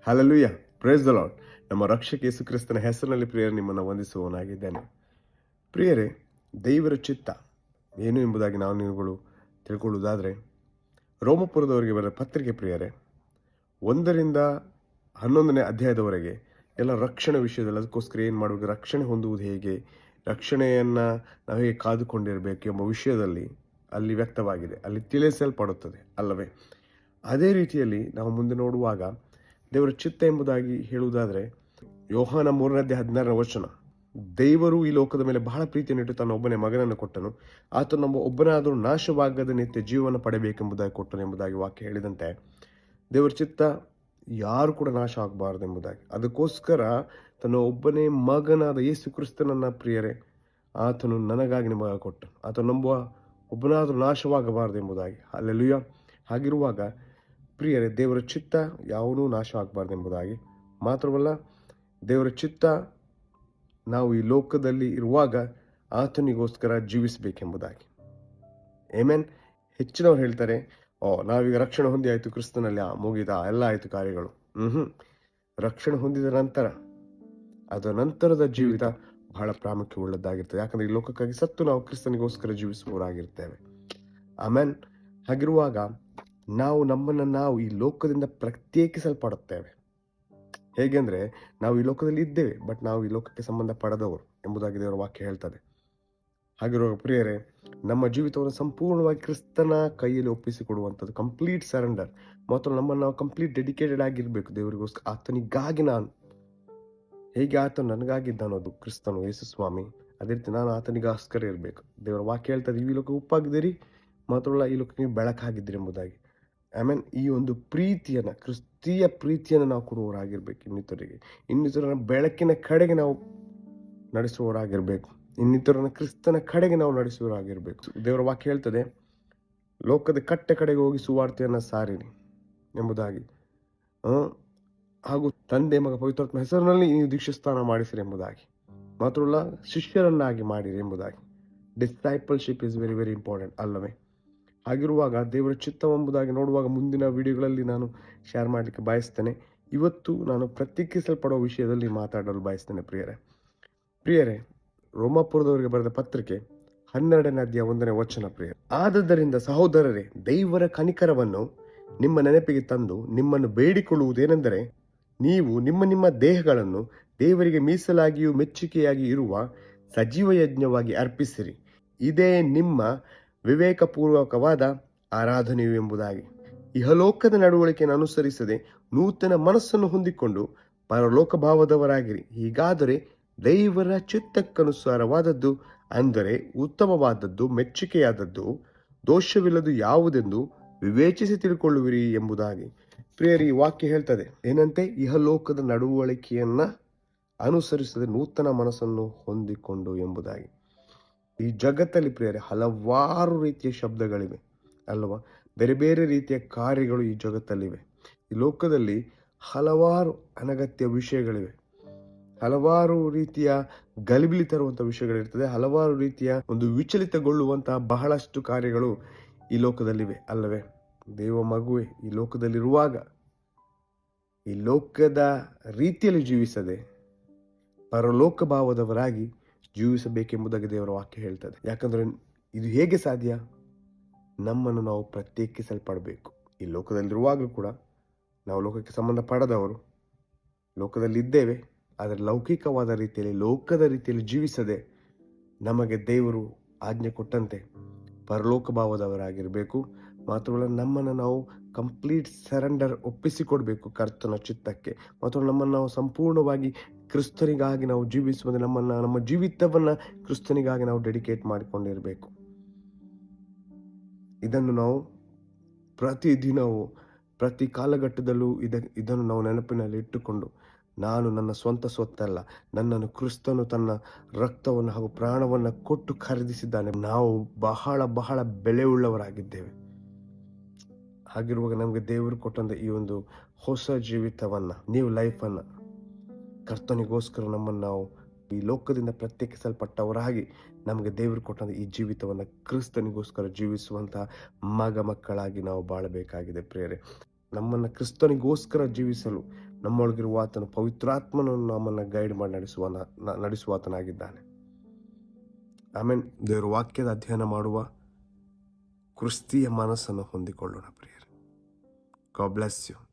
Hallelujah, praise the lord. ನಮ್ಮ ರಕ್ಷಕ ಯೇಸು ಕ್ರಿಸ್ತನ ಹೆಸರಿನಲ್ಲಿ ಪ್ರಿಯರೇ ನಿಮ್ಮನ್ನು ವಂದಿಸುವವನಾಗಿದ್ದೇನೆ. ಪ್ರಿಯರೇ, ದೇವರ ಚಿತ್ತ ಏನು ಎಂಬುದಾಗಿ ನಾವು ನೀವುಗಳು ತಿಳ್ಕೊಳ್ಳುವುದಾದರೆ, ರೋಮಪುರದವರಿಗೆ ಬರೆದ ಪತ್ರಿಕೆ ಪ್ರಿಯರೇ 1ರಿಂದ 11ನೇ ಅಧ್ಯಾಯದವರೆಗೆ ಎಲ್ಲ ರಕ್ಷಣೆ ವಿಷಯದಲ್ಲಿ, ಅದಕ್ಕೋಸ್ಕರ ಏನು ಮಾಡಬೇಕು, ರಕ್ಷಣೆ ಹೊಂದುವುದು ಹೇಗೆ, ರಕ್ಷಣೆಯನ್ನು ನಾವು ಹೇಗೆ ಕಾದುಕೊಂಡಿರಬೇಕು ಎಂಬ ವಿಷಯದಲ್ಲಿ ಅಲ್ಲಿ ವ್ಯಕ್ತವಾಗಿದೆ, ಅಲ್ಲಿ ತಿಳಿಸಲ್ಪಡುತ್ತದೆ ಅಲ್ಲವೇ. ಅದೇ ರೀತಿಯಲ್ಲಿ ನಾವು ಮುಂದೆ ನೋಡುವಾಗ ದೇವರ ಚಿತ್ತ ಎಂಬುದಾಗಿ ಹೇಳುವುದಾದರೆ, ಯೋಹಾನ 3:16 ದೇವರು ಈ ಲೋಕದ ಮೇಲೆ ಬಹಳ ಪ್ರೀತಿಯನ್ನಿಟ್ಟು ತನ್ನ ಒಬ್ಬನೇ ಮಗನನ್ನು ಕೊಟ್ಟನು, ಆತ ನಮ್ಮ ಒಬ್ಬನಾದರೂ ನಾಶವಾಗದ ನಿತ್ಯ ಜೀವನ ಪಡೆಯಬೇಕೆಂಬುದಾಗಿ ಕೊಟ್ಟನು ಎಂಬುದಾಗಿ ವಾಕ್ಯ ಹೇಳಿದಂತೆ, ದೇವರ ಚಿತ್ತ ಯಾರು ಕೂಡ ನಾಶ ಆಗಬಾರದು ಎಂಬುದಾಗಿ, ಅದಕ್ಕೋಸ್ಕರ ತನ್ನ ಒಬ್ಬನೇ ಮಗನಾದ ಯೇಸು ಕ್ರಿಸ್ತನನ್ನ ಪ್ರಿಯರೇ ಆತನು ನನಗಾಗಿ ನಿಮಗ ಕೊಟ್ಟನು, ಆತ ನಂಬುವ ಒಬ್ಬನಾದರೂ ನಾಶವಾಗಬಾರದು ಎಂಬುದಾಗಿ. ಹಲ್ಲೆಲೂಯಾ. ಹಾಗಿರುವಾಗ ಪ್ರಿಯರೇ, ದೇವರ ಚಿತ್ತ ಯಾವನೂ ನಾಶ ಆಗಬಾರ್ದು ಎಂಬುದಾಗಿ ಮಾತ್ರವಲ್ಲ, ದೇವರ ಚಿತ್ತ ನಾವು ಈ ಲೋಕದಲ್ಲಿ ಇರುವಾಗ ಆತನಿಗೋಸ್ಕರ ಜೀವಿಸಬೇಕೆಂಬುದಾಗಿ. ಆಮೆನ್. ಹೆಚ್ಚಿನವ್ರು ಹೇಳ್ತಾರೆ, ನಾವೀಗ ರಕ್ಷಣೆ ಹೊಂದಿ ಆಯಿತು ಕ್ರಿಸ್ತನಲ್ಲಿ, ಮುಗಿದ ಎಲ್ಲ ಆಯಿತು ಕಾರ್ಯಗಳು. ರಕ್ಷಣೆ ಹೊಂದಿದ ನಂತರ ಅದರ ನಂತರದ ಜೀವಿತ ಬಹಳ ಪ್ರಾಮುಖ್ಯವುಳ್ಳದ್ದಾಗಿರ್ತದೆ. ಯಾಕಂದ್ರೆ ಈ ಲೋಕಕ್ಕಾಗಿ ಸತ್ತು ನಾವು ಕ್ರಿಸ್ತನಿಗೋಸ್ಕರ ಜೀವಿಸುವವರಾಗಿರ್ತೇವೆ. ಆಮೆನ್. ಹಾಗಿರುವಾಗ ನಮ್ಮನ್ನು ನಾವು ಈ ಲೋಕದಿಂದ ಪ್ರತ್ಯೇಕಿಸಲ್ಪಡುತ್ತೇವೆ. ಹೇಗೆಂದ್ರೆ, ನಾವು ಈ ಲೋಕದಲ್ಲಿ ಇದ್ದೇವೆ, ಬಟ್ ನಾವು ಈ ಲೋಕಕ್ಕೆ ಸಂಬಂಧ ಪಡೆದವರು ಎಂಬುದಾಗಿ ದೇವರ ವಾಕ್ಯ ಹೇಳ್ತದೆ. ಹಾಗಿರುವಾಗ ಪ್ರಿಯರೇ, ನಮ್ಮ ಜೀವಿತವನ್ನು ಸಂಪೂರ್ಣವಾಗಿ ಕ್ರಿಸ್ತನ ಕೈಯಲ್ಲಿ ಒಪ್ಪಿಸಿಕೊಡುವಂಥದ್ದು, ಕಂಪ್ಲೀಟ್ ಸರೆಂಡರ್. ಮತ್ತು ನಮ್ಮನ್ನು ನಾವು ಕಂಪ್ಲೀಟ್ ಡೆಡಿಕೇಟೆಡ್ ಆಗಿರ್ಬೇಕು ದೇವರಿಗೋಸ್ಕರ. ಆತನಿಗಾಗಿ ನಾನು ಹೇಗೆ ಆತ ನನಗಾಗಿದ್ದ ಅನ್ನೋದು ಕ್ರಿಸ್ತನು ಯೇಸು ಸ್ವಾಮಿ, ಅದೇ ರೀತಿ ನಾನು ಆತನಿಗೋಸ್ಕರ ಇರಬೇಕು. ದೇವರ ವಾಕ್ಯ ಹೇಳ್ತದೆ, ಈ ಲೋಕ ಉಪ್ಪಾಗಿದ್ದೀರಿ, ಮಾತ್ರವಲ್ಲ ಈ ಲೋಕಕ್ಕೆ ನೀವು ಬೆಳಕಾಗಿದ್ದೀರಿ ಎಂಬುದಾಗಿ. ಆಮೇನ್. ಈ ಒಂದು ಪ್ರೀತಿಯನ್ನು, ಕ್ರಿಸ್ತೀಯ ಪ್ರೀತಿಯನ್ನು ನಾವು ಕೊಡುವವರಾಗಿರ್ಬೇಕು ಇನ್ನಿತರನ ಬೆಳಕಿನ ಕಡೆಗೆ ನಾವು ನಡೆಸುವವರಾಗಿರ್ಬೇಕು, ಇನ್ನಿತರನ ಕ್ರಿಸ್ತನ ಕಡೆಗೆ ನಾವು ನಡೆಸುವವರಾಗಿರ್ಬೇಕು. ದೇವರ ವಾಕ್ಯ ಹೇಳ್ತದೆ, ಲೋಕದ ಕಟ್ಟೆ ಕಡೆಗೆ ಹೋಗಿ ಸುವಾರ್ತೆಯನ್ನು ಸಾರಿರಿ ಎಂಬುದಾಗಿ, ಹಾಗೂ ತಂದೆ ಮಗ ಪವಿತ್ರಾತ್ಮ ಹೆಸರಿನಲ್ಲಿ ನೀವು ದೀಕ್ಷಾಸ್ನಾನ ಮಾಡಿಸಿರಿ ಎಂಬುದಾಗಿ, ಮಾತ್ರವಲ್ಲ ಶಿಷ್ಯರನ್ನಾಗಿ ಮಾಡಿರಿ ಎಂಬುದಾಗಿ. ಡಿಸೈಪಲ್ಶಿಪ್ ಇಸ್ ವೆರಿ ವೆರಿ ಇಂಪಾರ್ಟೆಂಟ್ ಅಲ್ಲವೇ. ಹಾಗಿರುವಾಗ ದೇವರ ಚಿತ್ತವೆಂಬುದಾಗಿ ನೋಡುವಾಗ ಮುಂದಿನ ವಿಡಿಯೋಗಳಲ್ಲಿ ನಾನು ಶೇರ್ ಮಾಡಲಿಕ್ಕೆ ಬಯಸ್ತೇನೆ. ಇವತ್ತು ನಾನು ಪ್ರತ್ಯೇಕಿಸಲ್ಪಡುವ ವಿಷಯದಲ್ಲಿ ಮಾತಾಡಲು ಬಯಸ್ತೇನೆ. ಪ್ರಿಯರೇ, ರೋಮಾಪುರದವರಿಗೆ ಬರೆದ ಪತ್ರಿಕೆ 12ನೇ ಅಧ್ಯಾಯ 1ನೇ ಪ್ರಿಯರೇ, ಆದದ್ದರಿಂದ ಸಹೋದರರೇ, ದೇವರ ಕನಿಕರವನ್ನು ನಿಮ್ಮ ನೆನಪಿಗೆ ತಂದು ನಿಮ್ಮನ್ನು ಬೇಡಿಕೊಳ್ಳುವುದೇನೆಂದರೆ, ನೀವು ನಿಮ್ಮ ನಿಮ್ಮ ದೇಹಗಳನ್ನು ದೇವರಿಗೆ ಮೀಸಲಾಗಿಯೂ ಮೆಚ್ಚುಗೆಯಾಗಿ ಇರುವ ಸಜೀವ ಯಜ್ಞವಾಗಿ ಅರ್ಪಿಸಿರಿ, ಇದೇ ನಿಮ್ಮ ವಿವೇಕಪೂರ್ವಕವಾದ ಆರಾಧನೆಯು ಎಂಬುದಾಗಿ. ಇಹಲೋಕದ ನಡವಳಿಕೆಯನ್ನು ಅನುಸರಿಸದೆ ನೂತನ ಮನಸ್ಸನ್ನು ಹೊಂದಿಕೊಂಡು ಪರಲೋಕ ಭಾವದವರಾಗಿರಿ. ಹೀಗಾದರೆ ದೇವರ ಚಿತ್ತಕ್ಕನುಸಾರವಾದದ್ದು, ಅಂದರೆ ಉತ್ತಮವಾದದ್ದು, ಮೆಚ್ಚುಗೆಯಾದದ್ದು, ದೋಷವಿಲ್ಲದು ಯಾವುದೆಂದು ವಿವೇಚಿಸಿ ತಿಳ್ಕೊಳ್ಳುವಿರಿ ಎಂಬುದಾಗಿ. ಪ್ರಿಯರಿ, ಈ ವಾಕ್ಯ ಹೇಳ್ತದೆ ಏನಂತೆ, ಇಹಲೋಕದ ನಡವಳಿಕೆಯನ್ನ ಅನುಸರಿಸದೆ ನೂತನ ಮನಸ್ಸನ್ನು ಹೊಂದಿಕೊಂಡು ಎಂಬುದಾಗಿ. ಈ ಜಗತ್ತಲ್ಲಿ ಪ್ರಿಯರೇ ಹಲವಾರು ರೀತಿಯ ಶಬ್ದಗಳಿವೆ ಅಲ್ವಾ, ಬೇರೆ ಬೇರೆ ರೀತಿಯ ಕಾರ್ಯಗಳು ಈ ಜಗತ್ತಲ್ಲಿವೆ. ಈ ಲೋಕದಲ್ಲಿ ಹಲವಾರು ಅನಗತ್ಯ ವಿಷಯಗಳಿವೆ, ಹಲವಾರು ರೀತಿಯ ಗಲಿಬಿಲಿ ತರುವಂತಹ ವಿಷಯಗಳಿರ್ತದೆ, ಹಲವಾರು ರೀತಿಯ ಒಂದು ವಿಚಲಿತಗೊಳ್ಳುವಂತಹ ಬಹಳಷ್ಟು ಕಾರ್ಯಗಳು ಈ ಲೋಕದಲ್ಲಿವೆ ಅಲ್ಲವೇ. ದೇವ ಮಗುವೆ, ಈ ಲೋಕದಲ್ಲಿರುವಾಗ ಈ ಲೋಕದ ರೀತಿಯಲ್ಲಿ ಜೀವಿಸದೆ ಪರಲೋಕ ಭಾವದವರಾಗಿ ಜೀವಿಸಬೇಕೆಂಬುದಾಗಿ ದೇವರ ವಾಕ್ಯ ಹೇಳ್ತದೆ. ಯಾಕಂದ್ರೆ ಇದು ಹೇಗೆ ಸಾಧ್ಯ? ನಮ್ಮನ್ನು ನಾವು ಪ್ರತ್ಯೇಕಿಸಲ್ಪಡಬೇಕು. ಈ ಲೋಕದಲ್ಲಿರುವಾಗಲೂ ಕೂಡ ನಾವು ಲೋಕಕ್ಕೆ ಸಂಬಂಧ ಪಡೆದವರು, ಲೋಕದಲ್ಲಿದ್ದೇವೆ, ಆದರೆ ಲೌಕಿಕವಾದ ರೀತಿಯಲ್ಲಿ, ಲೋಕದ ರೀತಿಯಲ್ಲಿ ಜೀವಿಸದೆ ನಮಗೆ ದೇವರು ಆಜ್ಞೆ ಕೊಟ್ಟಂತೆ ಪರಲೋಕ ಭಾವದವರಾಗಿರಬೇಕು. ಮಾತ್ರವಲ್ಲ, ನಮ್ಮನ್ನು ನಾವು ಕಂಪ್ಲೀಟ್ ಸರೆಂಡರ್ ಒಪ್ಪಿಸಿಕೊಡ್ಬೇಕು ಕರ್ತನ ಚಿತ್ತಕ್ಕೆ. ಮತ್ತು ನಮ್ಮನ್ನು ನಾವು ಸಂಪೂರ್ಣವಾಗಿ ಕ್ರಿಸ್ತನಿಗಾಗಿ ನಾವು ಜೀವಿಸುವಂತೆ, ನಮ್ಮ ಜೀವಿತವನ್ನ ಕ್ರಿಸ್ತನಿಗಾಗಿ ನಾವು ಡೆಡಿಕೇಟ್ ಮಾಡಿಕೊಂಡಿರಬೇಕು. ಇದನ್ನು ನಾವು ಪ್ರತಿದಿನವೂ, ಪ್ರತಿ ಕಾಲಘಟ್ಟದಲ್ಲೂ ಇದನ್ನು ನಾವು ನೆನಪಿನಲ್ಲಿ ಇಟ್ಟುಕೊಂಡು, ನಾನು ನನ್ನ ಸ್ವಂತ ಸ್ವತ್ತಲ್ಲ, ನನ್ನನ್ನು ಕ್ರಿಸ್ತನು ತನ್ನ ರಕ್ತವನ್ನು ಹಾಗೂ ಪ್ರಾಣವನ್ನು ಕೊಟ್ಟು ಖರೀದಿಸಿದ್ದಾನೆ. ನಾವು ಬಹಳ ಬಹಳ ಬೆಲೆಯುಳ್ಳವರಾಗಿದ್ದೇವೆ. ಹಾಗಿರುವಾಗ ನಮಗೆ ದೇವರು ಕೊಟ್ಟಂತ ಈ ಒಂದು ಹೊಸ ಜೀವಿತವನ್ನ, ನ್ಯೂ ಲೈಫನ್ನು, ಕರ್ತನಿಗೋಸ್ಕರ ನಮ್ಮನ್ನು ನಾವು ಈ ಲೋಕದಿಂದ ಪ್ರತ್ಯೇಕಿಸಲ್ಪಟ್ಟವರಾಗಿ ನಮಗೆ ದೇವರು ಕೊಟ್ಟಂತ ಈ ಜೀವಿತವನ್ನು ಕ್ರಿಸ್ತನಿಗೋಸ್ಕರ ಜೀವಿಸುವಂತಹ ಮಕ್ಕಳಾಗಿ ನಾವು ಬಾಳಬೇಕಾಗಿದೆ. ಪ್ರಿಯರೇ, ನಮ್ಮನ್ನು ಕ್ರಿಸ್ತನಿಗೋಸ್ಕರ ಜೀವಿಸಲು ನಮ್ಮೊಳಗಿರುವ ಆತನು ಪವಿತ್ರಾತ್ಮನು ನಮ್ಮನ್ನು ಗೈಡ್ ಮಾಡಿ ನಡೆಸುವ ಆತನಾಗಿದ್ದಾನೆ. ಆಮೇಲೆ ದೇವರ ವಾಕ್ಯದ ಅಧ್ಯಯನ ಮಾಡುವ ಕ್ರಿಸ್ತಿಯ ಮನಸ್ಸನ್ನು ಹೊಂದಿಕೊಳ್ಳೋಣ ಪ್ರಿಯರೇ. God bless you.